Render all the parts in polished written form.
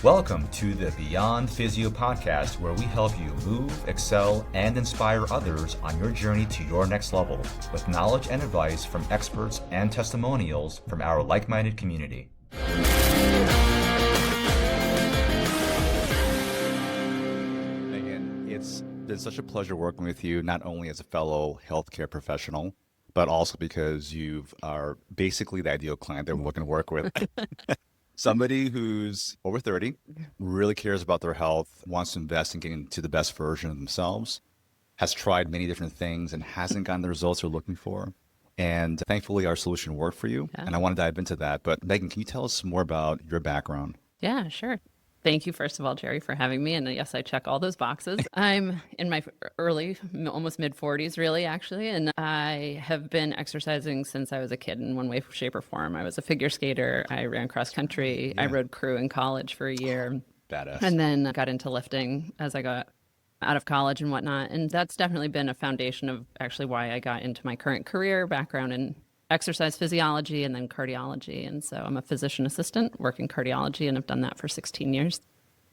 Welcome to the Beyond Physio podcast, where we help you move, excel, and inspire others on your journey to your next level with knowledge and advice from experts and testimonials from our like-minded community. Meaghan, it's been such a pleasure working with you, not only as a fellow healthcare professional, but also because you are basically the ideal client that we're looking to work with. Somebody who's over 30, really cares about their health, wants to invest in getting to the best version of themselves, has tried many different things and hasn't gotten the results they're looking for. And thankfully, our solution worked for you. And I want to dive into that. But Meaghan, can you tell us more about your background? Yeah, sure. Thank you, first of all, Jerry, for having me. And yes, I check all those boxes. I'm in my early, almost mid-40s, really, actually. And I have been exercising since I was a kid in one way, shape, or form. I was a figure skater. I ran cross country. I rode crew in college for a year. Badass. And then got into lifting as I got out of college and whatnot. And that's definitely been a foundation of actually why I got into my current career, background in exercise physiology and then cardiology. And so I'm a physician assistant working cardiology, and I've done that for 16 years.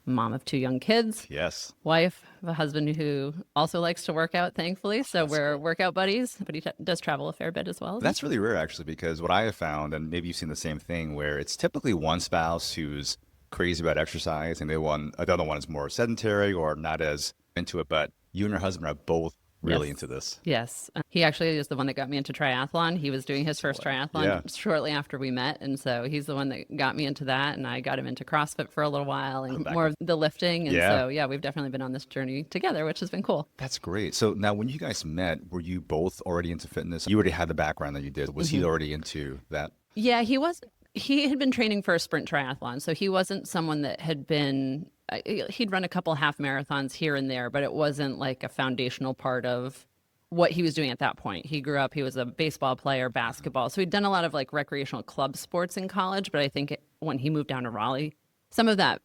Mom of 2 young kids. Yes. Wife of a husband who also likes to work out, thankfully. So we're workout buddies, but he does travel a fair bit as well. That's really rare, actually, because what I have found, and maybe you've seen the same thing, where it's typically one spouse who's crazy about exercise and the other one is more sedentary or not as into it, but you and your husband are both really into this. Yes. He actually is the one that got me into triathlon. He was doing his first triathlon shortly after we met. And so he's the one that got me into that. And I got him into CrossFit for a little while and more of the lifting. And so, we've definitely been on this journey together, which has been cool. That's great. So now when you guys met, were you both already into fitness? You already had the background that you did. Was he already into that? Yeah, he was. He had been training for a sprint triathlon. So he wasn't someone that had been, he'd run a couple half marathons here and there, but it wasn't like a foundational part of what he was doing at that point. He grew up, he was a baseball player, basketball. So he'd done a lot of like recreational club sports in college, but I think when he moved down to Raleigh, some of that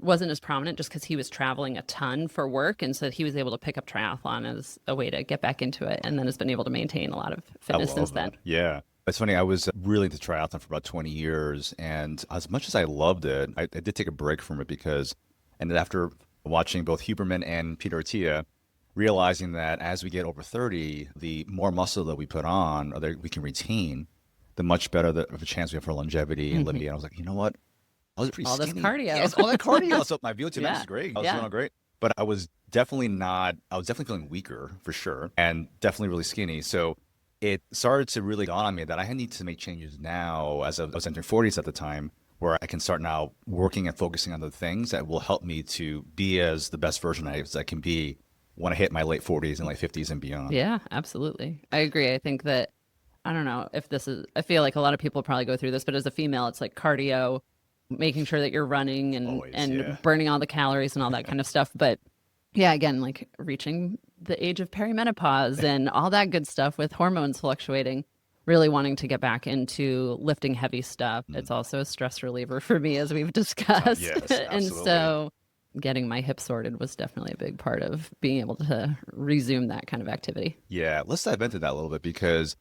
wasn't as prominent just because he was traveling a ton for work. And so he was able to pick up triathlon as a way to get back into it, and then has been able to maintain a lot of fitness since then. Yeah. It's funny, I was really into triathlon for about 20 years, and as much as I loved it, I did take a break from it because, and after watching both Huberman and Peter Attia, realizing that as we get over 30, the more muscle that we put on or that we can retain, the much better of a chance we have for longevity and living. And I was like, you know what? I was pretty skinny. This cardio. Yes, all that cardio. So my VO2 max is great. I was feeling great. But I was definitely feeling weaker for sure, and definitely really skinny. So it started to really dawn on me that I need to make changes now as I was entering 40s at the time, where I can start now working and focusing on the things that will help me to be as the best version as I can be when I hit my late 40s and late 50s and beyond. Yeah, absolutely. I agree. I think that, I don't know if this is, I feel like a lot of people probably go through this, but as a female, it's like cardio, making sure that you're running and burning all the calories and all that kind of stuff. But yeah, again, like reaching the age of perimenopause and all that good stuff with hormones fluctuating, really wanting to get back into lifting heavy stuff. It's also a stress reliever for me, as we've discussed. Yes, and so getting my hip sorted was definitely a big part of being able to resume that kind of activity. Yeah, let's dive into that a little bit, because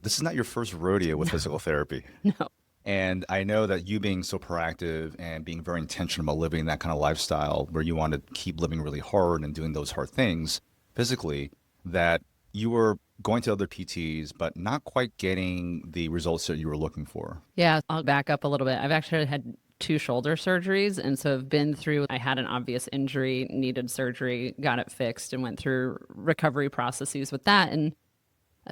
this is not your first rodeo with physical therapy. No. And I know that you being so proactive and being very intentional about living that kind of lifestyle where you want to keep living really hard and doing those hard things physically, that you were going to other PTs, but not quite getting the results that you were looking for. Yeah, I'll back up a little bit. I've actually had 2 shoulder surgeries. And so I've been through, I had an obvious injury, needed surgery, got it fixed, and went through recovery processes with that. And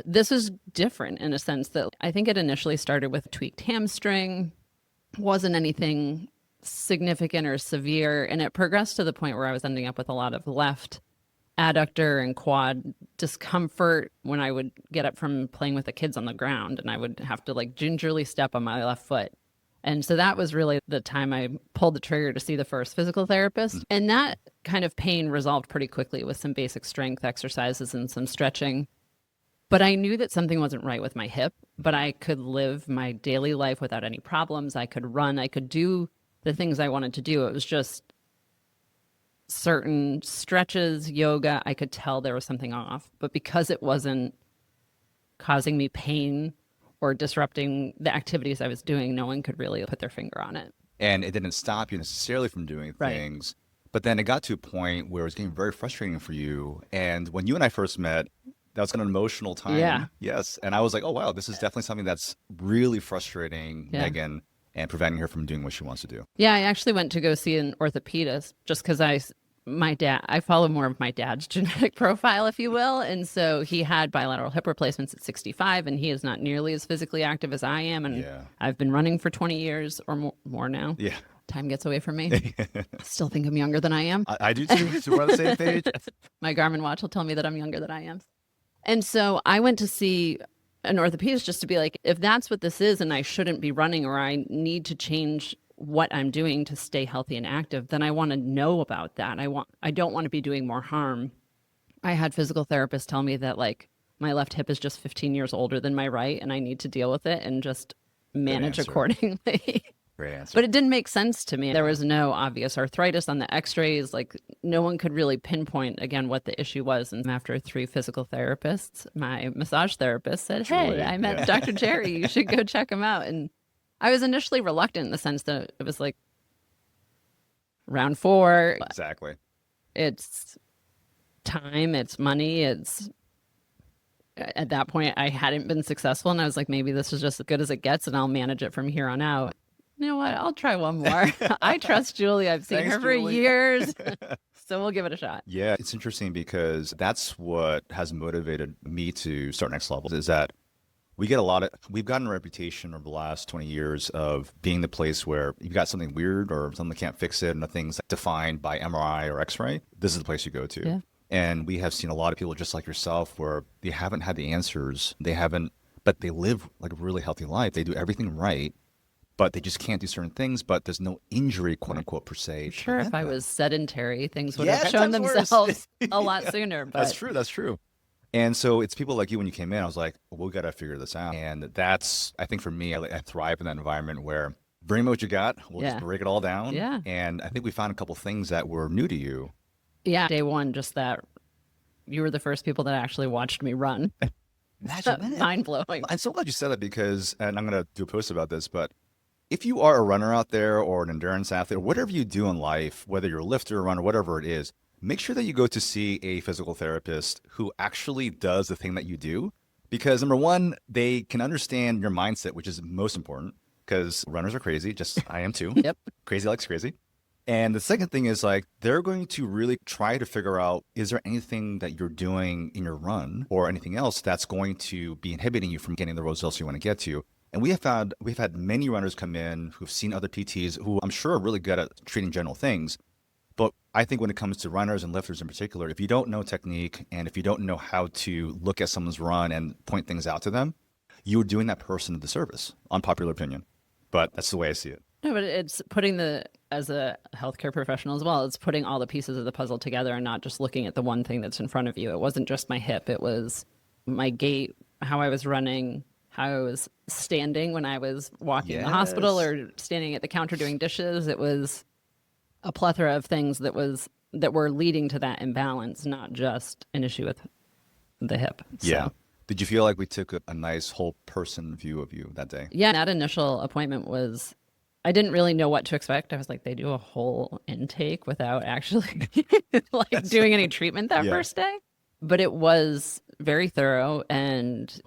this is different in a sense that I think it initially started with tweaked hamstring, wasn't anything significant or severe. And it progressed to the point where I was ending up with a lot of left adductor and quad discomfort when I would get up from playing with the kids on the ground, and I would have to like gingerly step on my left foot. And so that was really the time I pulled the trigger to see the first physical therapist. And that kind of pain resolved pretty quickly with some basic strength exercises and some stretching. But I knew that something wasn't right with my hip, but I could live my daily life without any problems. I could run, I could do the things I wanted to do. It was just certain stretches, yoga, I could tell there was something off. But because it wasn't causing me pain or disrupting the activities I was doing, no one could really put their finger on it. And it didn't stop you necessarily from doing Right. things. But then it got to a point where it was getting very frustrating for you. And when you and I first met, that was an emotional time. Yeah. Yes. And I was like, oh, wow, this is definitely something that's really frustrating Yeah. Meaghan and preventing her from doing what she wants to do. Yeah, I actually went to go see an orthopedist just because I follow more of my dad's genetic profile, if you will. And so he had bilateral hip replacements at 65, and he is not nearly as physically active as I am. And Yeah. I've been running for 20 years or more now. Yeah. Time gets away from me. Still think I'm younger than I am. I do too. So we're on the same page. My Garmin watch will tell me that I'm younger than I am. And so I went to see an orthopedist just to be like, if that's what this is and I shouldn't be running, or I need to change what I'm doing to stay healthy and active, then I want to know about that. I don't want to be doing more harm. I had physical therapists tell me that like my left hip is just 15 years older than my right and I need to deal with it and just manage answer. accordingly. Great answer. But it didn't make sense to me. There was no obvious arthritis on the x-rays. Like no one could really pinpoint again what the issue was. And after 3 physical therapists, my massage therapist said, Julie, hey, I met yeah. Dr. Jerry. You should go check him out. And I was initially reluctant in the sense that it was like round 4. Exactly. It's time, it's money, it's at that point I hadn't been successful and I was like, maybe this is just as good as it gets and I'll manage it from here on out. You know what? I'll try one more. I trust Julie. I've seen Thanks, her for Julie. years. So we'll give it a shot. Yeah, it's interesting because that's what has motivated me to start Next Level is that we've gotten a reputation over the last 20 years of being the place where you've got something weird or something that can't fix it and nothing's defined by MRI or X-ray. This is the place you go to. Yeah. And we have seen a lot of people just like yourself where they haven't had the answers. But they live like a really healthy life. They do everything right, but they just can't do certain things, but there's no injury, quote unquote, per se. I'm sure if I was sedentary, things would Yeah, have shown 10 times worse. themselves a lot sooner. But That's true. That's true. And so it's people like you when you came in, I was like, well, we got to figure this out. And that's, I think for me, I thrive in that environment where bring me what you got. We'll Yeah. just break it all down. Yeah. And I think we found a couple things that were new to you. yeah, day one, just that you were the first people that actually watched me run. Mind blowing. I'm so glad you said that because, and I'm going to do a post about this, but if you are a runner out there or an endurance athlete or whatever you do in life, whether you're a lifter, a runner, whatever it is, make sure that you go to see a physical therapist who actually does the thing that you do. Because number one, they can understand your mindset, which is most important because runners are crazy. Just I am too. Yep. Crazy likes crazy. And the second thing is like, they're going to really try to figure out, is there anything that you're doing in your run or anything else that's going to be inhibiting you from getting the results you want to get to? And we've had many runners come in who've seen other PTs who I'm sure are really good at treating general things. But I think when it comes to runners and lifters in particular, if you don't know technique and if you don't know how to look at someone's run and point things out to them, you're doing that person a disservice, unpopular opinion. But that's the way I see it. No, but it's as a healthcare professional as well, it's putting all the pieces of the puzzle together and not just looking at the one thing that's in front of you. It wasn't just my hip. It was my gait, how I was running, how I was standing when I was walking in the hospital or standing at the counter doing dishes. It was a plethora of things that were leading to that imbalance, not just an issue with the hip. So, Yeah. Did you feel like we took a nice whole person view of you that day? yeah, that initial appointment was, I didn't really know what to expect. I was like, they do a whole intake without actually like doing any treatment that Yeah. first day. But it was very thorough, and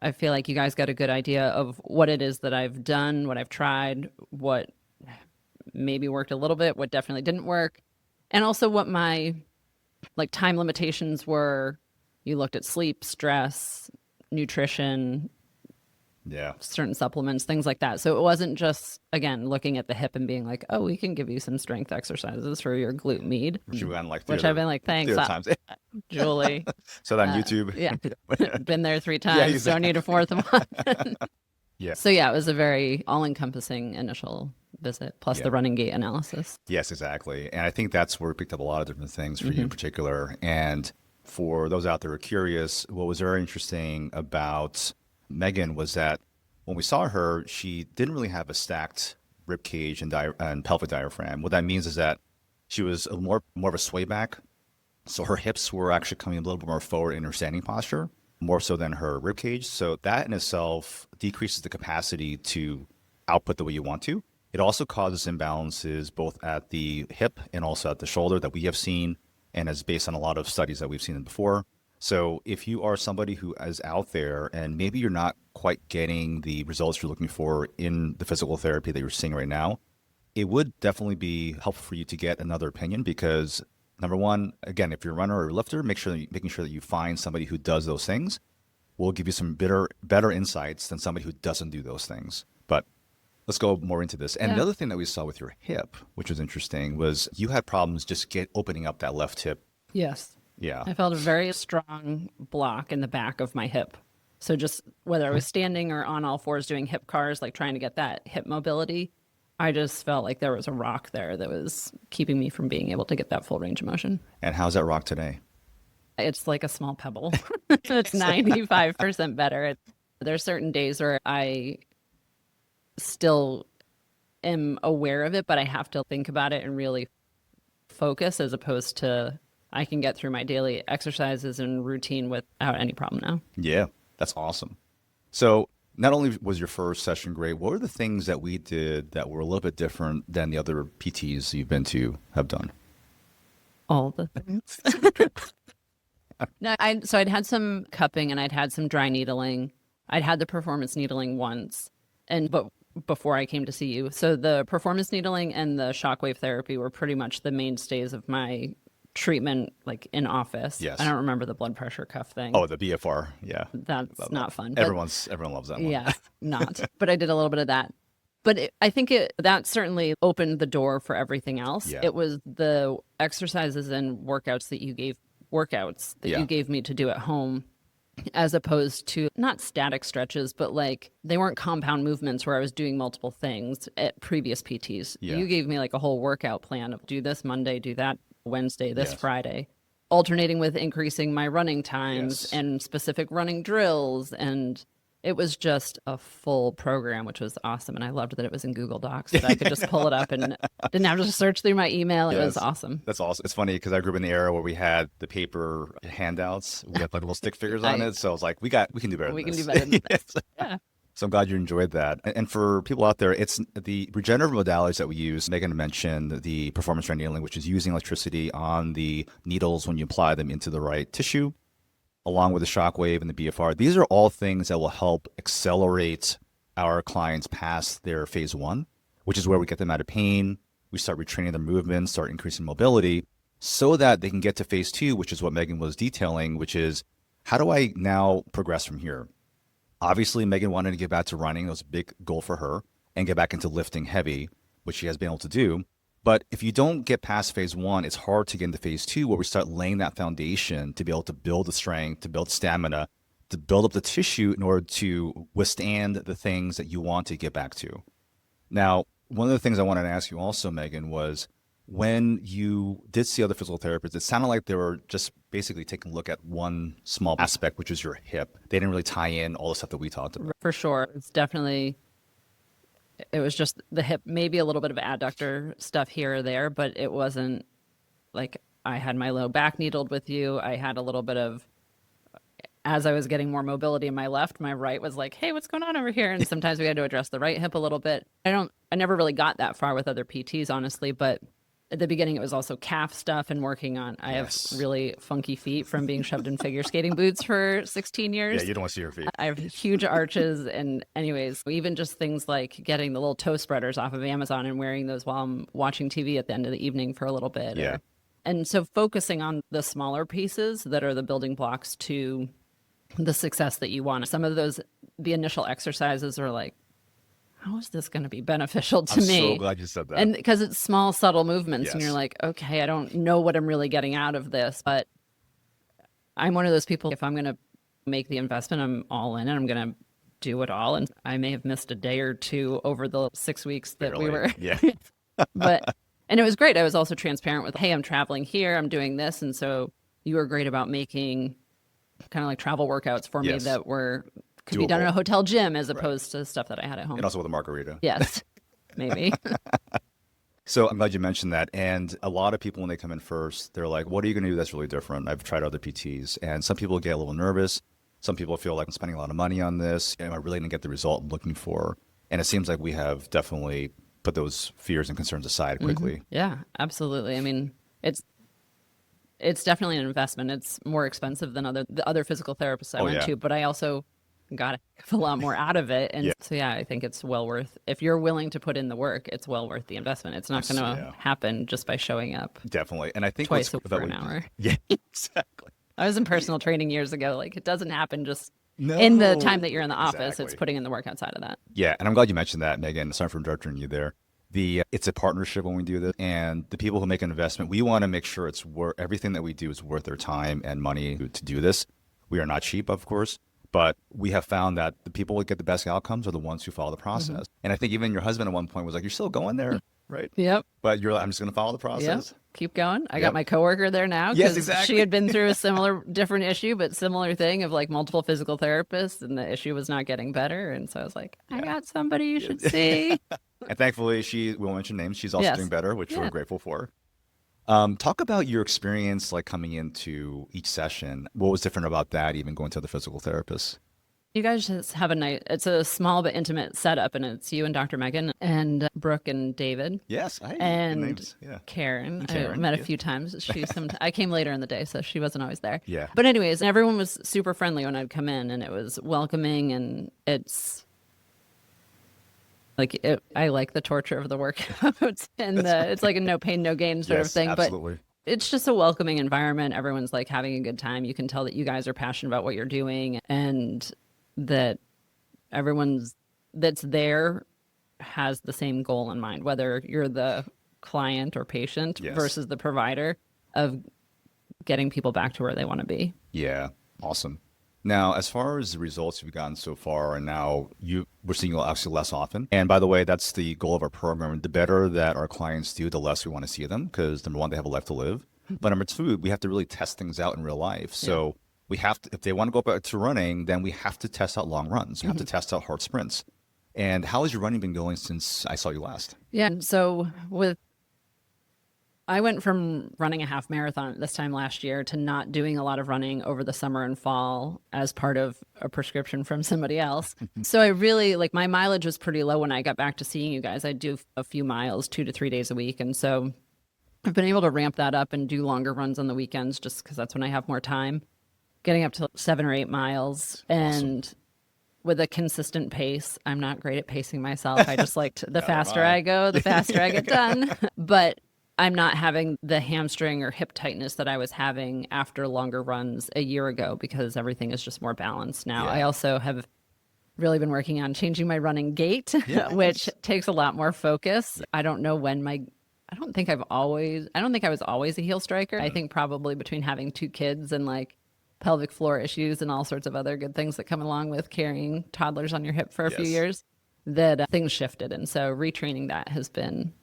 I feel like you guys got a good idea of what it is that I've done, what I've tried, what maybe worked a little bit, what definitely didn't work, and also what my like time limitations were. You looked at sleep, stress, nutrition, Yeah. certain supplements, things like that. So it wasn't just, again, looking at the hip and being like, oh, we can give you some strength exercises for your glute med. Which we went like Which I've been like, thanks, times. Julie. So that on YouTube. Yeah. Been there 3 times. exactly. Don't need a 4th one. Yeah. So yeah, it was a very all-encompassing initial visit, plus the running gait analysis. Yes, exactly. And I think that's where we picked up a lot of different things for you in particular. And for those out there who are curious, what was very interesting about Meaghan was that when we saw her, she didn't really have a stacked rib cage and pelvic diaphragm. What that means is that she was more of a sway back. So her hips were actually coming a little bit more forward in her standing posture, more so than her rib cage. So that in itself decreases the capacity to output the way you want to. It also causes imbalances both at the hip and also at the shoulder that we have seen, and is based on a lot of studies that we've seen before. So if you are somebody who is out there and maybe you're not quite getting the results you're looking for in the physical therapy that you're seeing right now, it would definitely be helpful for you to get another opinion because number one, again, if you're a runner or a lifter, making sure that you find somebody who does those things will give you some better insights than somebody who doesn't do those things. But let's go more into this. And the other thing that we saw with your hip, which was interesting, was you had problems just opening up that left hip. Yes. Yeah. I felt a very strong block in the back of my hip. So just whether I was standing or on all fours doing hip cars, like trying to get that hip mobility, I just felt like there was a rock there that was keeping me from being able to get that full range of motion. And how's that rock today? It's like a small pebble. It's 95% better. There's certain days where I still am aware of it, but I have to think about it and really focus as opposed to I can get through my daily exercises and routine without any problem now. Yeah, that's awesome. So not only was your first session great, what were the things that we did that were a little bit different than the other PTs you've been to have done? All the things. No, so I'd had some cupping and I'd had some dry needling. I'd had the performance needling once, but before I came to see you. So the performance needling and the shockwave therapy were pretty much the mainstays of my treatment, like in office. Yes. I don't remember the blood pressure cuff thing. Oh, the BFR. Yeah. That's not fun. Everyone loves that one. Yeah, not. But I did a little bit of that. But I think that certainly opened the door for everything else. Yeah. It was the exercises and workouts that you gave me to do at home, as opposed to not static stretches, but like they weren't compound movements where I was doing multiple things at previous PTs. Yeah. You gave me like a whole workout plan of do this Monday, do that Wednesday, this Yes. Friday, alternating with increasing my running times Yes. and specific running drills. And it was just a full program, which was awesome. And I loved that it was in Google Docs, that I could just pull it up and didn't have to search through my email. It was awesome. That's awesome. It's funny because I grew up in the era where we had the paper handouts. We had like little stick figures on it. So I was like, we can do better We than can this. do better than this. Yeah. So I'm glad you enjoyed that. And for people out there, it's the regenerative modalities that we use. Meaghan mentioned the performance dry needling, which is using electricity on the needles when you apply them into the right tissue, along with the shockwave and the BFR. These are all things that will help accelerate our clients past their phase one, which is where we get them out of pain. We start retraining their movements, start increasing mobility so that they can get to phase two, which is what Meaghan was detailing, which is how do I now progress from here? Obviously, Meaghan wanted to get back to running. It was a big goal for her, and get back into lifting heavy, which she has been able to do. But if you don't get past phase one, it's hard to get into phase two, where we start laying that foundation to be able to build the strength, to build stamina, to build up the tissue in order to withstand the things that you want to get back to. Now, one of the things I wanted to ask you also, Meaghan, was when you did see other physical therapists, it sounded like they were just basically taking a look at one small aspect, which is your hip. They didn't really tie in all the stuff that we talked about. For sure. It was just the hip, maybe a little bit of adductor stuff here or there, but it wasn't like I had my low back needled with you. I had a little bit of, as I was getting more mobility in my left, my right was like, hey, what's going on over here? And sometimes we had to address the right hip a little bit. I never really got that far with other PTs, honestly, but at the beginning, it was also calf stuff and working on. I have really funky feet from being shoved in figure skating boots for 16 years. Yeah, you don't want to see your feet. I have huge arches. And anyways, even just things like getting the little toe spreaders off of Amazon and wearing those while I'm watching TV at the end of the evening for a little bit. Yeah. And so focusing on the smaller pieces that are the building blocks to the success that you want. Some of those, the initial exercises are like, how is this going to be beneficial to me? I'm so glad you said that. And because it's small, subtle movements, and Yes. you're like, okay, I don't know what I'm really getting out of this, but I'm one of those people, if I'm going to make the investment, I'm all in and I'm going to do it all. And I may have missed a day or two over the 6 weeks that we were. Yeah. And it was great. I was also transparent with, hey, I'm traveling here, I'm doing this. And so you were great about making kind of like travel workouts for me Yes. that could be done in Doable. a hotel gym as opposed to stuff that I had at home. And also with a margarita. Yes, maybe. So I'm glad you mentioned that. And a lot of people, when they come in first, they're like, what are you going to do that's really different? I've tried other PTs. And some people get a little nervous. Some people feel like I'm spending a lot of money on this. Am I really going to get the result I'm looking for? And it seems like we have definitely put those fears and concerns aside quickly. Yeah, absolutely. I mean, it's definitely an investment. It's more expensive than the other physical therapists I Oh, went yeah. to, but I also got a lot more out of it. And Yeah. so, yeah, I think it's well worth, if you're willing to put in the work, it's well worth the investment. It's not going to Yeah. happen just by showing up Definitely. And I think twice what's for an hour. Yeah, exactly. I was in personal training years ago. Like, it doesn't happen just in the time that you're in the office. It's Exactly. putting in the work outside of that. Yeah, and I'm glad you mentioned that, Megan. Sorry for interrupting you there. It's a partnership when we do this, and the people who make an investment, we want to make sure it's worth everything that we do is worth their time and money to do this. We are not cheap, of course, but we have found that the people who get the best outcomes are the ones who follow the process. And I think even your husband at one point was like, "You're still going there, right?" Yep. But you're like, "I'm just going to follow the Yep. process." Keep going. I Yep. got my coworker there now. Yes, 'Cause exactly. She had been through a similar, different issue, but similar thing of like multiple physical therapists, and the issue was not getting better. And so I was like, I got somebody you should see. And thankfully, we won't mention names. She's also Yes. doing better, which Yeah. we're grateful for. Talk about your experience, like coming into each session. What was different about that, even going to the physical therapist? You guys just have a night. It's a small but intimate setup, and it's you and Dr. Megan and Brooke and David Yes, good and names. Yeah. Karen. Karen, I met a yeah. few times. I came later in the day, so she wasn't always there. Yeah. But anyways, everyone was super friendly when I'd come in, and it was welcoming, and it's like I like the torture of the workouts, and it's like a no pain, no gain sort of Yes, thing. absolutely. But it's just a welcoming environment. Everyone's like having a good time. You can tell that you guys are passionate about what you're doing, and that everyone's that's there has the same goal in mind, whether you're the client or patient Yes. versus the provider, of getting people back to where they want to be. Yeah, awesome. Now, as far as the results you've gotten so far, and now we're seeing you actually less often. And by the way, that's the goal of our program. The better that our clients do, the less we want to see them, because number one, they have a life to live. But number two, we have to really test things out in real life. So we have to, if they want to go back to running, then we have to test out long runs. We have to test out hard sprints. And how has your running been going since I saw you last? Yeah. So I went from running a half marathon this time last year to not doing a lot of running over the summer and fall as part of a prescription from somebody else. So I really, like, my mileage was pretty low when I got back to seeing you guys. I do a few miles 2 to 3 days a week. And so I've been able to ramp that up and do longer runs on the weekends just because that's when I have more time, getting up to 7 or 8 miles. And with a consistent pace. I'm not great at pacing myself. I just like the faster I go, the faster I get done. But I'm not having the hamstring or hip tightness that I was having after longer runs a year ago because everything is just more balanced now. Yeah. I also have really been working on changing my running gait, which takes a lot more focus. I don't know when I don't think I was always a heel striker. I think probably between having 2 kids and like pelvic floor issues and all sorts of other good things that come along with carrying toddlers on your hip for a few years, that things shifted. And so retraining that has been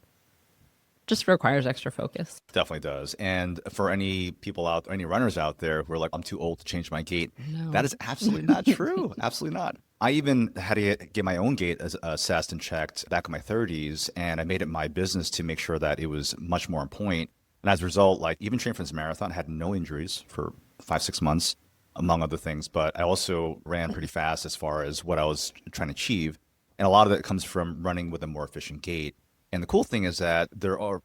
just requires extra focus. Definitely does. And for any runners out there who are like, I'm too old to change my gait, that is absolutely not true. Absolutely not. I even had to get my own gait assessed and checked back in my 30s, and I made it my business to make sure that it was much more on point. And as a result, like even training for this marathon, had no injuries for 5-6 months, among other things. But I also ran pretty fast as far as what I was trying to achieve. And a lot of it comes from running with a more efficient gait. And the cool thing is that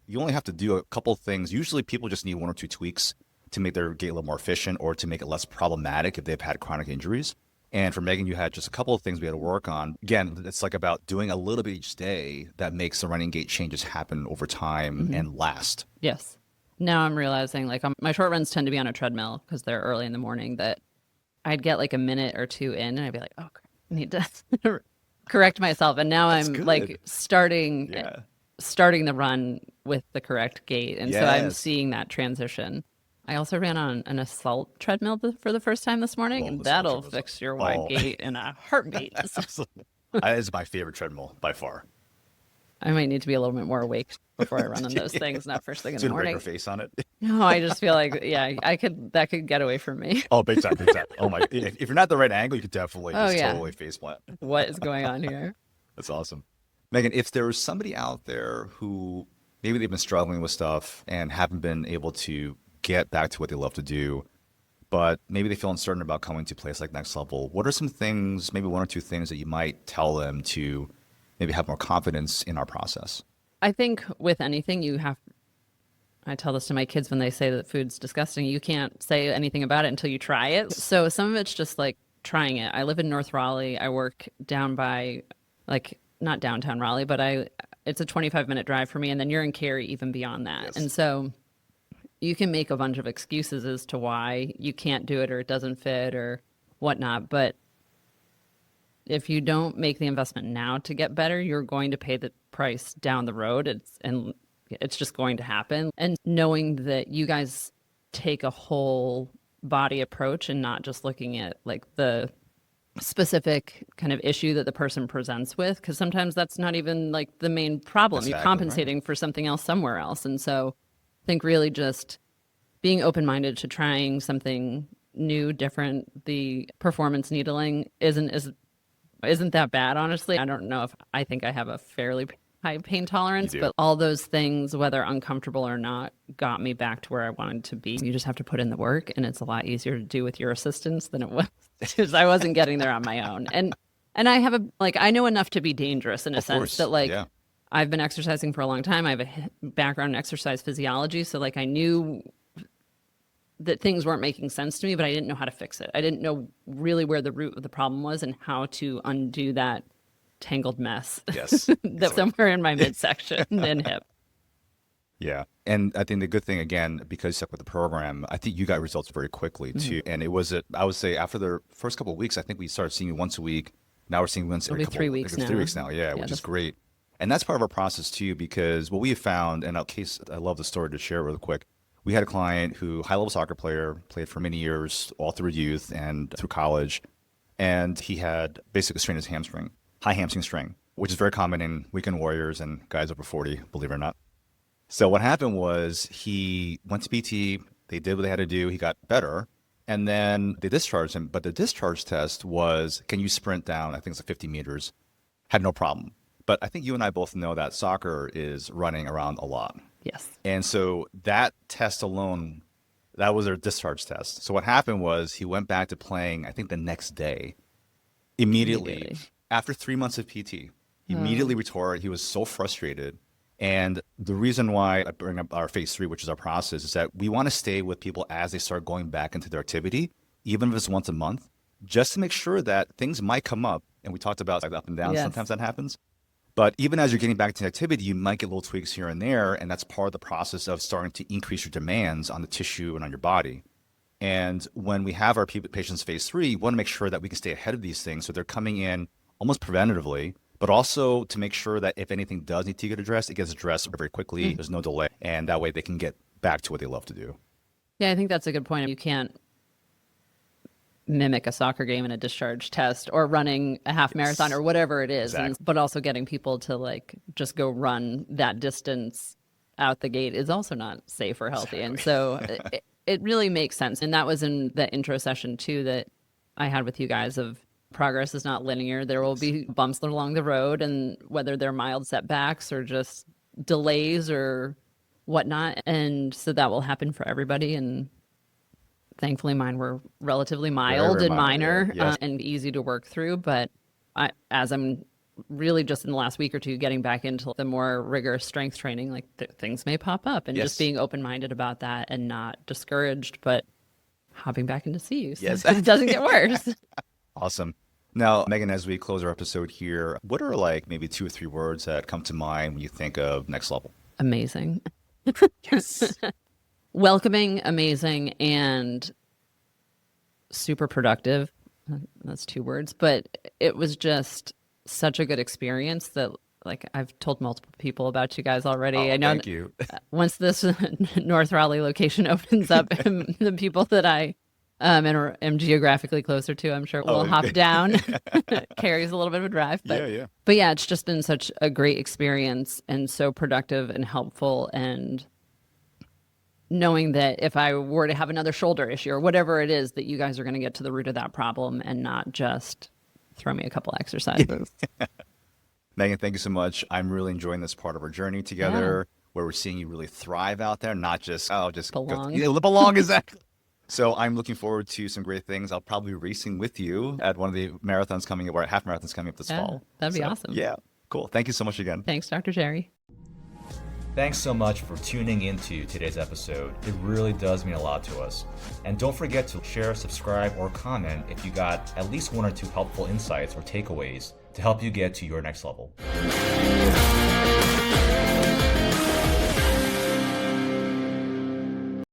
you only have to do a couple things. Usually people just need 1 or 2 tweaks to make their gait a little more efficient or to make it less problematic if they've had chronic injuries. And for Megan, you had just a couple of things we had to work on. Again, it's like about doing a little bit each day that makes the running gait changes happen over time and last. Yes. Now I'm realizing like my short runs tend to be on a treadmill because they're early in the morning, that I'd get like a minute or 2 in and I'd be like, oh, crap, I need to correct myself. And now I'm good. like starting the run with the correct gait. And so I'm seeing that transition. I also ran on an assault treadmill for the first time this morning, and that'll fix your wide gait in a heartbeat. Absolutely. That is my favorite treadmill by far. I might need to be a little bit more awake before I run on those things, not first thing in the morning. Break her face on it. No, I just feel like, that could get away from me. Oh, big time, big time. Oh my! If you're not the right angle, you could definitely totally face plant. What is going on here? That's awesome. Megan, if there was somebody out there who maybe they've been struggling with stuff and haven't been able to get back to what they love to do, but maybe they feel uncertain about coming to a place like Next Level, what are some things, maybe 1 or 2 things that you might tell them to maybe have more confidence in our process? I think with anything, I tell this to my kids when they say that food's disgusting. You can't say anything about it until you try it. So some of it's just like trying it. I live in North Raleigh. I work down by, like, not downtown Raleigh, but it's a 25-minute drive for me. And then you're in Cary even beyond that. Yes. And so you can make a bunch of excuses as to why you can't do it or it doesn't fit or whatnot. But if you don't make the investment now to get better, you're going to pay the price down the road. It's just going to happen. And knowing that you guys take a whole body approach and not just looking at like the specific kind of issue that the person presents with, because sometimes that's not even like the main problem. Exactly, You're compensating for something else somewhere else. And so I think really just being open-minded to trying something new, different. The performance needling isn't that bad, honestly. I don't know if I think I have a fairly high pain tolerance, but all those things, whether uncomfortable or not, got me back to where I wanted to be. You just have to put in the work, and it's a lot easier to do with your assistance than it was because I wasn't getting there on my own. And I I know enough to be dangerous in a sense that yeah. I've been exercising for a long time. I have a background in exercise physiology, so I knew that things weren't making sense to me, but I didn't know how to fix it. I didn't know really where the root of the problem was and how to undo that tangled mess. Yes. That's somewhere in my midsection and hip. Yeah. And I think the good thing, again, because you stuck with the program, I think you got results very quickly too. And it was, I would say, after the first couple of weeks, I think we started seeing you once a week. Now we're seeing once every couple 3 weeks now. 3 weeks now, yeah, which is great. And that's part of our process too, because what we have found, and in case I love the story to share real quick, we had a client who, high-level soccer player, played for many years, all through youth and through college. And he had basically strained his hamstring, high hamstring strain, which is very common in weekend warriors and guys over 40, believe it or not. So what happened was he went to PT, they did what they had to do, he got better, and then they discharged him. But the discharge test was, can you sprint down, I think it's like 50 meters, had no problem. But I think you and I both know that soccer is running around a lot. Yes. And so that test alone, that was their discharge test. So what happened was he went back to playing, I think the next day, immediately. After 3 months of PT, he immediately returned. He was so frustrated. And the reason why I bring up our phase 3, which is our process, is that we want to stay with people as they start going back into their activity, even if it's once a month, just to make sure that things might come up. And we talked about like up and down. Sometimes that happens. But even as you're getting back to activity, you might get little tweaks here and there. And that's part of the process of starting to increase your demands on the tissue and on your body. And when we have our patients phase 3, we want to make sure that we can stay ahead of these things. So they're coming in almost preventatively, but also to make sure that if anything does need to get addressed, it gets addressed very quickly. There's no delay. And that way they can get back to what they love to do. Yeah, I think that's a good point. You can't mimic a soccer game in a discharge test or running a half marathon or whatever it is, but also getting people to just go run that distance out the gate is also not safe or healthy. And so it really makes sense. And that was in the intro session too that I had with you guys of progress is not linear. There will be bumps along the road, and whether they're mild setbacks or just delays or whatnot. And so that will happen for everybody. And thankfully, mine were relatively mild and minor and easy to work through. But as I'm really just in the last week or two getting back into the more rigorous strength training, things may pop up, and just being open-minded about that and not discouraged, but hopping back into see you. So it doesn't get worse. Awesome. Now, Meaghan, as we close our episode here, what are maybe 2 or 3 words that come to mind when you think of next level? Amazing. Yes. Welcoming, amazing, and super productive. That's 2 words, but it was just such a good experience that I've told multiple people about you guys already. I know thank you. Once this North Raleigh location opens up, the people that I am geographically closer to, I'm sure will hop down. Carries a little bit of a drive, but but yeah, it's just been such a great experience and so productive and helpful, and knowing that if I were to have another shoulder issue or whatever it is, that you guys are going to get to the root of that problem and not just throw me a couple exercises. Meaghan, thank you so much. I'm really enjoying this part of our journey together, where we're seeing you really thrive out there, not just belong. Belong, exactly. So I'm looking forward to some great things. I'll probably be racing with you at one of the marathons coming up, or half marathons coming up this fall. That'd be awesome. Yeah. Cool. Thank you so much again. Thanks, Dr. Jerry. Thanks so much for tuning into today's episode. It really does mean a lot to us. And don't forget to share, subscribe, or comment if you got at least one or two helpful insights or takeaways to help you get to your next level.